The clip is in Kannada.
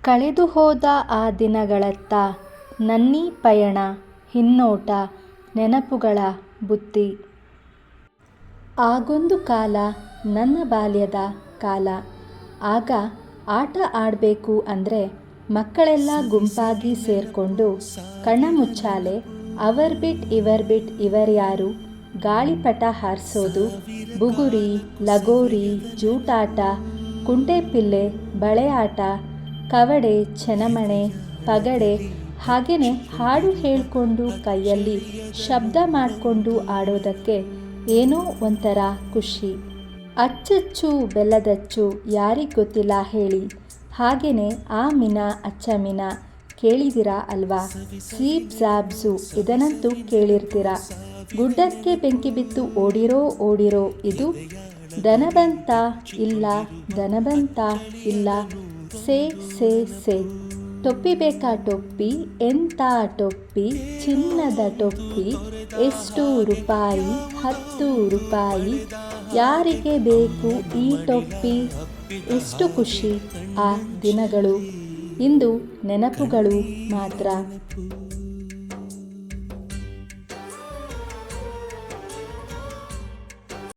ಕಳೆದು ಹೋದ ಆ ದಿನಗಳತ್ತ ನನ್ನೀ ಪಯಣ, ಹಿನ್ನೋಟ, ನೆನಪುಗಳ ಬುತ್ತಿ. ಆಗೊಂದು ಕಾಲ, ನನ್ನ ಬಾಲ್ಯದ ಕಾಲ. ಆಗ ಆಟ ಆಡಬೇಕು ಅಂದರೆ ಮಕ್ಕಳೆಲ್ಲ ಗುಂಪಾಗಿ ಸೇರಿಕೊಂಡು ಕಣ್ಣಮುಚ್ಚಾಲೆ ಅವರ್ ಬಿಟ್ ಇವರ್ಯಾರು, ಗಾಳಿಪಟ ಹಾರಿಸೋದು, ಬುಗುರಿ, ಲಗೋರಿ, ಜೂಟಾಟ, ಕುಂಟೆಪಿಲ್ಲೆ, ಬಳೆ ಆಟ, ಕವಡೆ, ಚೆನಮಣೆ, ಪಗಡೆ, ಹಾಗೆಯೇ ಹಾಡು ಹೇಳಿಕೊಂಡು ಕೈಯಲ್ಲಿ ಶಬ್ದ ಮಾಡಿಕೊಂಡು ಆಡೋದಕ್ಕೆ ಏನೋ ಒಂಥರ ಖುಷಿ. ಅಚ್ಚಚ್ಚು ಬೆಲ್ಲದಚ್ಚು ಯಾರಿಗೆ ಗೊತ್ತಿಲ್ಲ ಹೇಳಿ. ಹಾಗೆಯೇ ಆ ಮಿನ ಅಚ್ಚ ಕೇಳಿದಿರಾ ಅಲ್ವಾ? ಸೀಬ್ ಜಾಬ್ಸು ಇದನ್ನಂತೂ ಕೇಳಿರ್ತೀರ. ಗುಡ್ಡಕ್ಕೆ ಬೆಂಕಿ ಬಿತ್ತು ಓಡಿರೋ ಇದು. ದನಬಂತ ಇಲ್ಲ, ದನಬಂತ ಇಲ್ಲ, ಸೇ. ಟೊಪ್ಪಿ ಬೇಕಾ ಟೊಪ್ಪಿ, ಎಂಥ ಟೊಪ್ಪಿ, ಚಿನ್ನದ ಟೊಪ್ಪಿ, ಎಷ್ಟು ರೂಪಾಯಿ, 10 ರೂಪಾಯಿ, ಯಾರಿಗೆ ಬೇಕು ಈ ಟೊಪ್ಪಿ. ಎಷ್ಟು ಖುಷಿ ಆ ದಿನಗಳು. ಇಂದು ನೆನಪುಗಳು ಮಾತ್ರ.